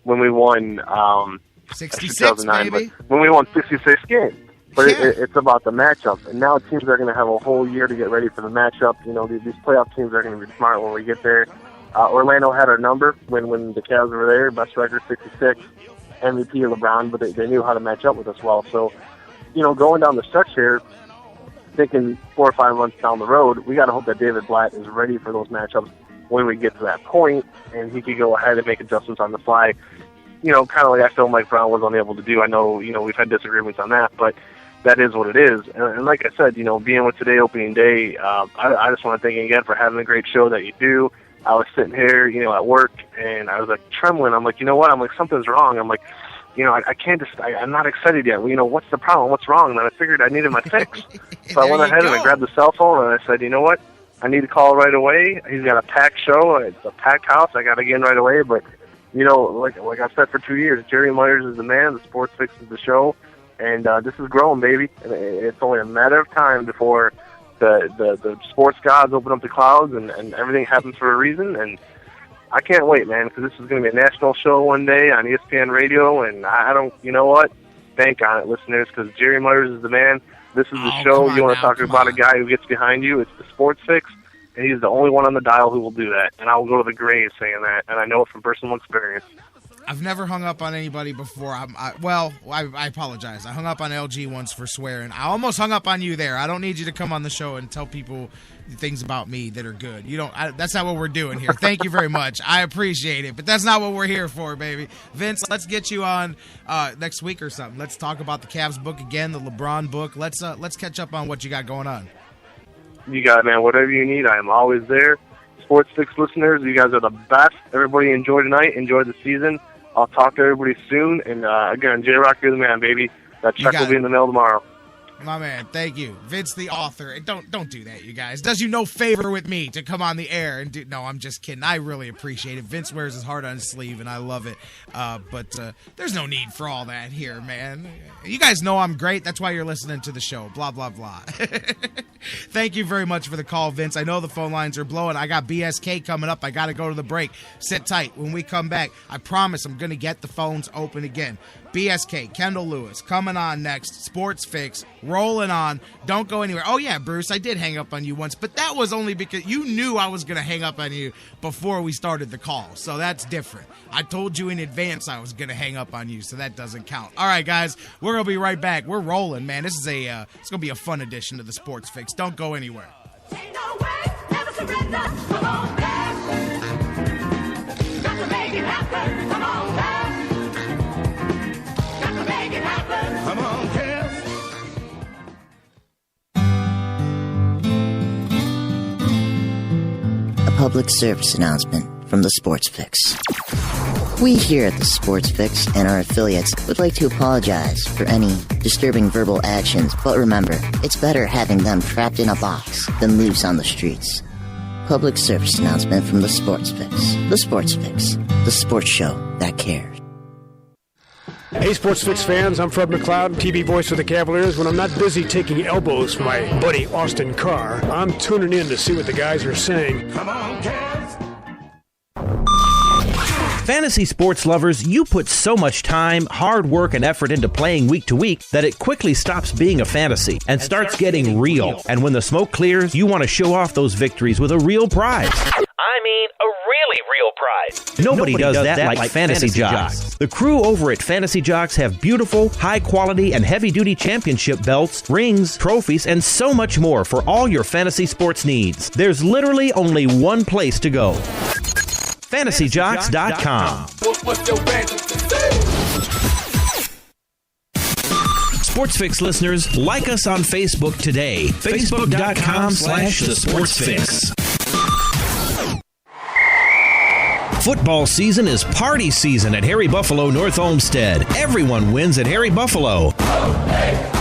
when we won 66, 2009, baby. but when we won 66 games. But Yeah. it's about the matchup, and now teams are going to have a whole year to get ready for the matchup. You know, these playoff teams are going to be smart when we get there. Orlando had our number when the Cavs were there, best record 66, MVP LeBron, but they knew how to match up with us well. So, you know, going down the stretch here, thinking 4 or 5 months down the road, we got to hope that David Blatt is ready for those matchups when we get to that point, and he could go ahead and make adjustments on the fly. You know, kind of like I feel Mike Brown was unable to do. I know, you know, we've had disagreements on that, but that is what it is. And like I said, you know, being with Today opening day, I just want to thank you again for having a great show that you do. I was sitting here, you know, at work, and I was like trembling. I'm like, you know what? I'm like, something's wrong. I'm like, you know, I can't just, I'm not excited yet. Well, you know, what's the problem? What's wrong? And then I figured I needed my fix. So I went ahead and I grabbed the cell phone and I said, you know what? I need to call right away. He's got a packed show. It's a packed house. I got to get in right away. But, you know, like I've said for 2 years, Jerry Myers is the man. The Sports Fix is the show. And this is growing, baby. And it's only a matter of time before the sports gods open up the clouds and everything happens for a reason. And I can't wait, man, because this is going to be a national show one day on ESPN Radio. And I don't, you know what? Bank on it, listeners, because Jerry Myers is the man. This is the show. You want to talk about a guy who gets behind you. It's the Sports Fix. And he's the only one on the dial who will do that. And I will go to the grave saying that. And I know it from personal experience. I've never hung up on anybody before. I apologize. I hung up on LG once for swearing. I almost hung up on you there. I don't need you to come on the show and tell people things about me that are good. You don't. That's not what we're doing here. Thank you very much. I appreciate it, but that's not what we're here for, baby. Vince, let's get you on next week or something. Let's talk about the Cavs book again, the LeBron book. Let's catch up on what you got going on. You got it, man. Whatever you need, I am always there. Sports Fix listeners, you guys are the best. Everybody enjoy tonight. Enjoy the season. I'll talk to everybody soon. And, again, J-Rock, you're the man, baby. That check will be in the mail tomorrow. My man, thank you. Vince, the author. Don't do that, you guys. Does you no favor with me to come on the air and do. No, I'm just kidding. I really appreciate it. Vince wears his heart on his sleeve, and I love it. But there's no need for all that here, man. You guys know I'm great. That's why you're listening to the show. Blah, blah, blah. Thank you very much for the call, Vince. I know the phone lines are blowing. I got BSK coming up. I got to go to the break. Sit tight. When we come back, I promise I'm going to get the phones open again. BSK, Kendall Lewis, coming on next. Sports Fix, rolling on. Don't go anywhere. Oh, yeah, Bruce, I did hang up on you once, but that was only because you knew I was going to hang up on you before we started the call, so that's different. I told you in advance I was going to hang up on you, so that doesn't count. All right, guys, we're going to be right back. We're rolling, man. This is it's going to be a fun edition of the Sports Fix. Don't go anywhere. Ain't no way, never surrender. Come on back. Got to make it happen. Come on back. Come on, Cavs. A public service announcement from the Sports Fix. We here at the Sports Fix and our affiliates would like to apologize for any disturbing verbal actions, but remember, it's better having them trapped in a box than loose on the streets. Public service announcement from the Sports Fix. The Sports Fix, the sports show that cares. Hey, Sports Fix fans, I'm Fred McLeod, TV voice of the Cavaliers. When I'm not busy taking elbows from my buddy Austin Carr, I'm tuning in to see what the guys are saying. Come on, Cavs. Fantasy sports lovers, you put so much time, hard work, and effort into playing week to week that it quickly stops being a fantasy and starts getting real. And when the smoke clears, you want to show off those victories with a real prize. I mean, a really real prize. Nobody does that like Fantasy Jocks. The crew over at Fantasy Jocks have beautiful, high-quality, and heavy-duty championship belts, rings, trophies, and so much more for all your fantasy sports needs. There's literally only one place to go. FantasyJocks.com. SportsFix listeners, like us on Facebook today. Facebook.com/TheSportsFix. Football season is party season at Harry Buffalo North Olmsted. Everyone wins at Harry Buffalo.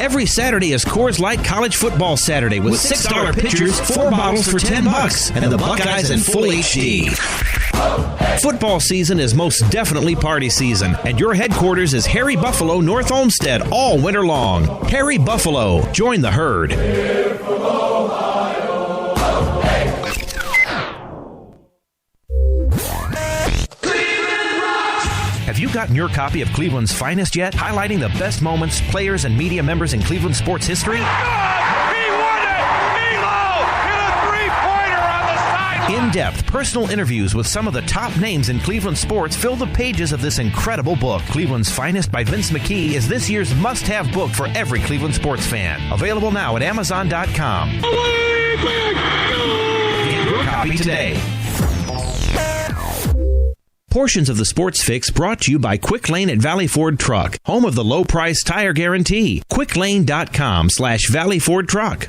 Every Saturday is Coors Light College Football Saturday with $6 pitchers, 4 bottles for $10, and the Buckeyes in full HD. Football season is most definitely party season, and your headquarters is Harry Buffalo North Olmsted all winter long. Harry Buffalo, join the herd. Have you you gotten your copy of Cleveland's Finest yet? Highlighting the best moments, players, and media members in Cleveland sports history? He won it! Milo hit a three-pointer on the side. In-depth personal interviews with some of the top names in Cleveland sports fill the pages of this incredible book. Cleveland's Finest by Vince McKee is this year's must-have book for every Cleveland sports fan. Available now at Amazon.com. Get your copy today. Portions of the Sports Fix brought to you by Quick Lane at Valley Ford Truck, home of the low price tire guarantee. QuickLane.com/Valley Ford Truck.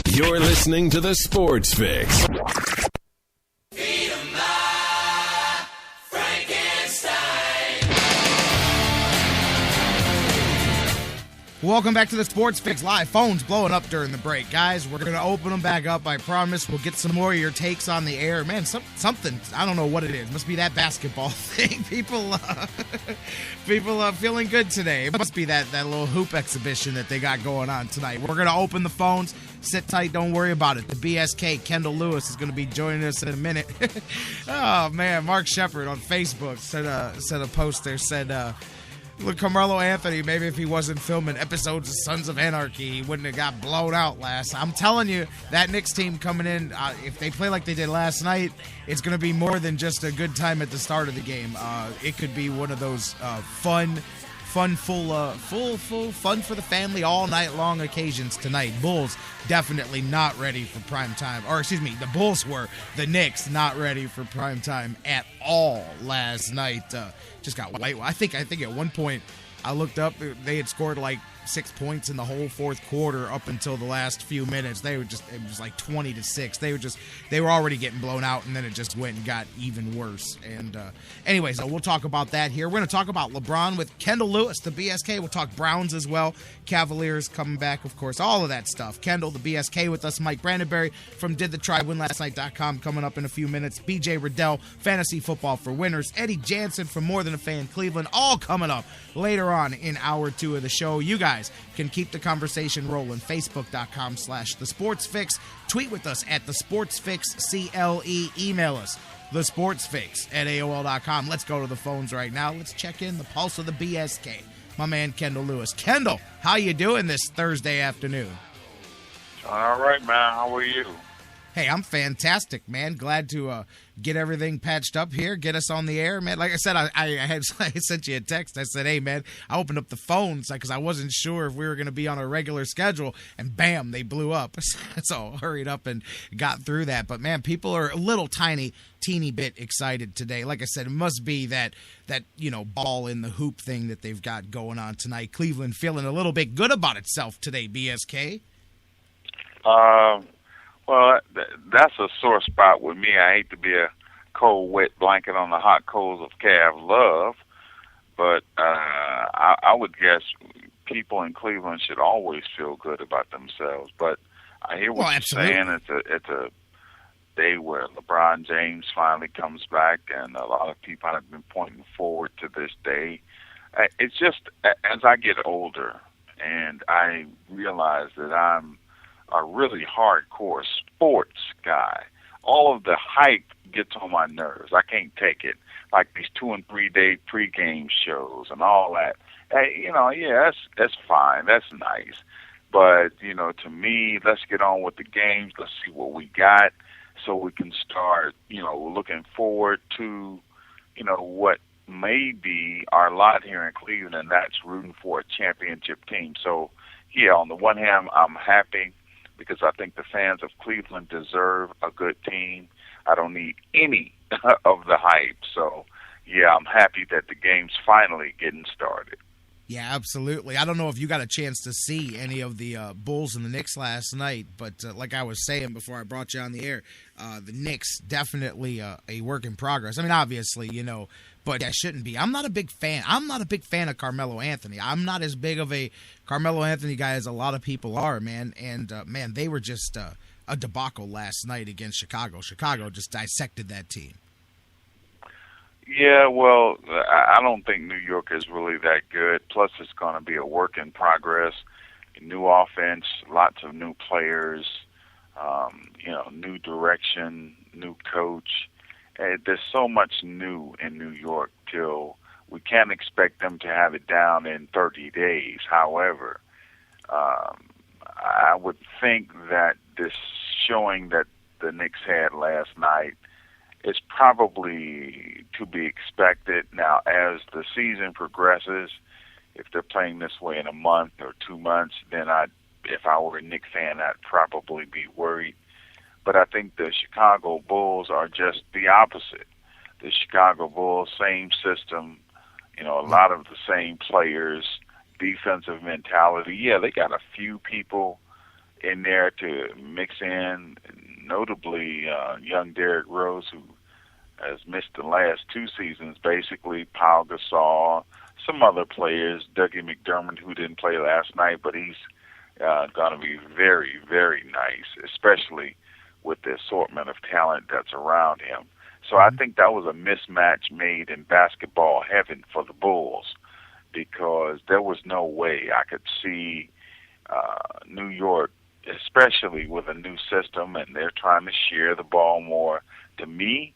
You're listening to the Sports Fix. Welcome back to the Sports Fix Live. Phones blowing up during the break. Guys, we're going to open them back up. I promise we'll get some more of your takes on the air. Man, something, I don't know what it is. Must be that basketball thing. People feeling good today. It must be that little hoop exhibition that they got going on tonight. We're going to open the phones. Sit tight. Don't worry about it. The BSK, Kendall Lewis, is going to be joining us in a minute. Oh, man. Mark Shepard on Facebook said a post there, said, look, Carmelo Anthony, maybe if he wasn't filming episodes of Sons of Anarchy, he wouldn't have got blown out last. I'm telling you, that Knicks team coming in, if they play like they did last night, it's going to be more than just a good time at the start of the game. It could be one of those fun fun for the family all night long occasions tonight. Bulls definitely not ready for prime time. Or excuse me, the Bulls were. The Knicks not ready for prime time at all last night. Just got white. I think at one point I looked up, they had scored like 6 points in the whole fourth quarter up until the last few minutes. It was like 20-6. They were already getting blown out, and then it just went and got even worse. And anyways, we'll talk about that here. We're going to talk about LeBron with Kendall Lewis, the BSK. We'll talk Browns as well. Cavaliers coming back, of course, all of that stuff. Kendall, the BSK with us. Mike Brandenberry from DidTheTryWinLastNight.com coming up in a few minutes. BJ Rudell, Fantasy Football for Winners. Eddy Jansen from More Than a Fan Cleveland, all coming up later on in hour 2 of the show. You guys can keep the conversation rolling. Facebook.com/TheSportsFix. Tweet with us at TheSportsFixCLE. Email us, TheSportsFix@AOL.com. Let's go to the phones right now. Let's check in the pulse of the BSK. My man, Kendall Lewis. Kendall, how you doing this Thursday afternoon? All right, man. How are you? Hey, I'm fantastic, man. Glad to get everything patched up here, get us on the air, man. Like I said, I sent you a text. I said, hey, man, I opened up the phones because I wasn't sure if we were going to be on a regular schedule, and bam, they blew up. So I hurried up and got through that. But, man, people are a little teeny bit excited today. Like I said, it must be that ball in the hoop thing that they've got going on tonight. Cleveland feeling a little bit good about itself today, BSK. Well, that's a sore spot with me. I hate to be a cold, wet blanket on the hot coals of Cav love, but I would guess people in Cleveland should always feel good about themselves. But I hear what you're saying. It's a day where LeBron James finally comes back, and a lot of people have been pointing forward to this day. It's just as I get older and I realize that I'm a really hardcore sports guy, all of the hype gets on my nerves. I can't take it. Like these 2 and 3 day pregame shows and all that. Hey, that's fine. That's nice. But, to me, let's get on with the games. Let's see what we got so we can start, looking forward to, what may be our lot here in Cleveland, and that's rooting for a championship team. So, yeah, on the one hand, I'm happy because I think the fans of Cleveland deserve a good team. I don't need any of the hype. So, yeah, I'm happy that the game's finally getting started. Yeah, absolutely. I don't know if you got a chance to see any of the Bulls and the Knicks last night, but like I was saying before I brought you on the air, the Knicks definitely a work in progress. I mean, obviously, but that shouldn't be. I'm not a big fan. I'm not a big fan of Carmelo Anthony. I'm not as big of a Carmelo Anthony guy as a lot of people are, man. And, man, they were just a debacle last night against Chicago. Chicago just dissected that team. Yeah, well, I don't think New York is really that good. Plus, it's going to be a work in progress. New offense, lots of new players, new direction, new coach. There's so much new in New York till we can't expect them to have it down in 30 days. However, I would think that this showing that the Knicks had last night is probably to be expected. Now, as the season progresses, if they're playing this way in a month or 2 months, then if I were a Knicks fan, I'd probably be worried. But I think the Chicago Bulls are just the opposite. The Chicago Bulls, same system, a lot of the same players, defensive mentality. Yeah, they got a few people in there to mix in, notably young Derrick Rose, who has missed the last 2 seasons, basically, Paul Gasol, some other players, Dougie McDermott, who didn't play last night, but he's going to be very, very nice, especially with the assortment of talent that's around him. So I think that was a mismatch made in basketball heaven for the Bulls, because there was no way I could see New York, especially with a new system, and they're trying to share the ball more. To me,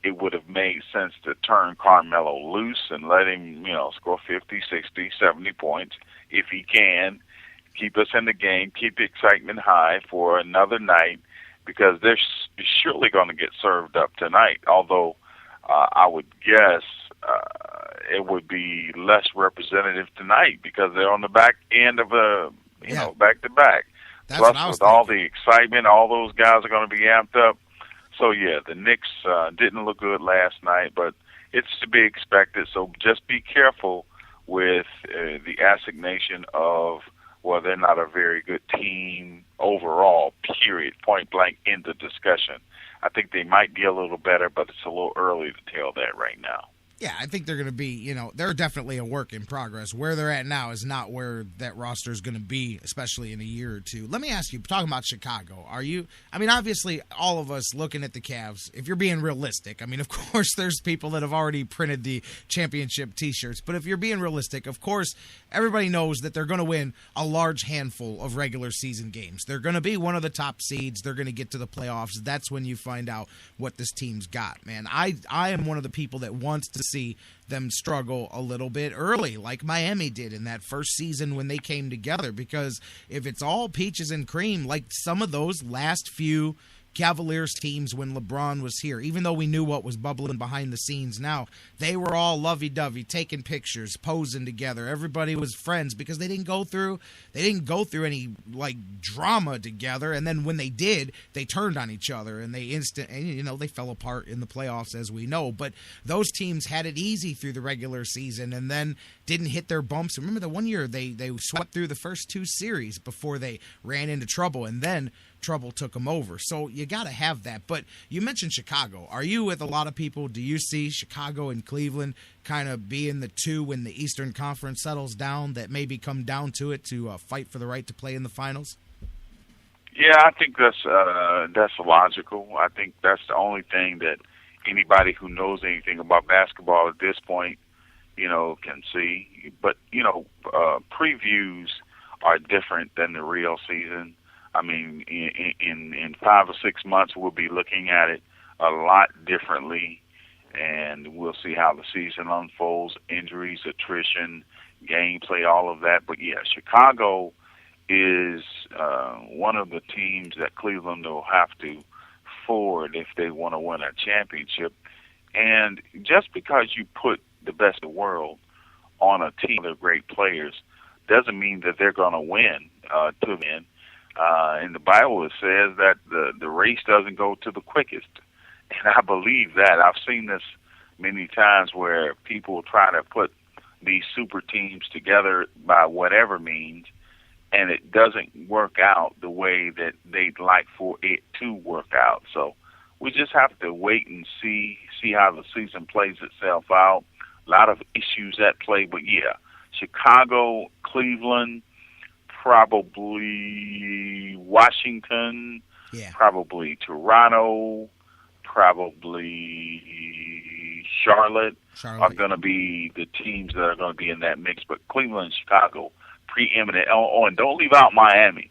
it would have made sense to turn Carmelo loose and let him, score 50, 60, 70 points if he can, keep us in the game, keep the excitement high for another night, because they're surely going to get served up tonight, although I would guess it would be less representative tonight because they're on the back end of back-to-back. Plus, with all the excitement, all those guys are going to be amped up. So, yeah, the Knicks didn't look good last night, but it's to be expected. So just be careful with the assignation of, well, they're not a very good team overall, period, point blank in the discussion. I think they might be a little better, but it's a little early to tell that right now. Yeah, I think they're going to be, they're definitely a work in progress. Where they're at now is not where that roster is going to be, especially in a year or two. Let me ask you, talking about Chicago, obviously all of us looking at the Cavs, if you're being realistic, of course there's people that have already printed the championship T-shirts, but if you're being realistic, of course, everybody knows that they're going to win a large handful of regular season games. They're going to be one of the top seeds. They're going to get to the playoffs. That's when you find out what this team's got, man. I am one of the people that wants to see them struggle a little bit early, like Miami did in that first season when they came together, because if it's all peaches and cream, like some of those last few Cavaliers teams when LeBron was here, even though we knew what was bubbling behind the scenes now, they were all lovey-dovey, taking pictures, posing together. Everybody was friends because they didn't go through any drama together. And then when they did, they turned on each other and they fell apart in the playoffs, as we know. But those teams had it easy through the regular season and then didn't hit their bumps. Remember the one year they swept through the first 2 series before they ran into trouble, and then trouble took them over. So you got to have that. But you mentioned Chicago. Are you with a lot of people? Do you see Chicago and Cleveland kind of being the two when the Eastern Conference settles down that maybe come down to it to fight for the right to play in the finals? Yeah, I think that's logical. I think that's the only thing that anybody who knows anything about basketball at this point, can see. But, previews are different than the real season. In 5 or 6 months, we'll be looking at it a lot differently, and we'll see how the season unfolds, injuries, attrition, gameplay, all of that. But, yeah, Chicago is one of the teams that Cleveland will have to forward if they want to win a championship. And just because you put the best of the world on a team of great players doesn't mean that they're going to win to win. In the Bible, it says that the race doesn't go to the quickest. And I believe that. I've seen this many times where people try to put these super teams together by whatever means, and it doesn't work out the way that they'd like for it to work out. So we just have to wait and see how the season plays itself out. A lot of issues at play, but yeah, Chicago, Cleveland, probably Washington, probably Toronto, probably Charlotte are going to be the teams that are going to be in that mix. But Cleveland and Chicago, preeminent. Oh, and don't leave out Miami.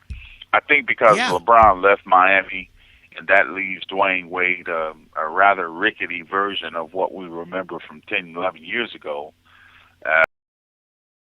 I think because LeBron left Miami, and that leaves Dwayne Wade a rather rickety version of what we remember from 10, 11 years ago.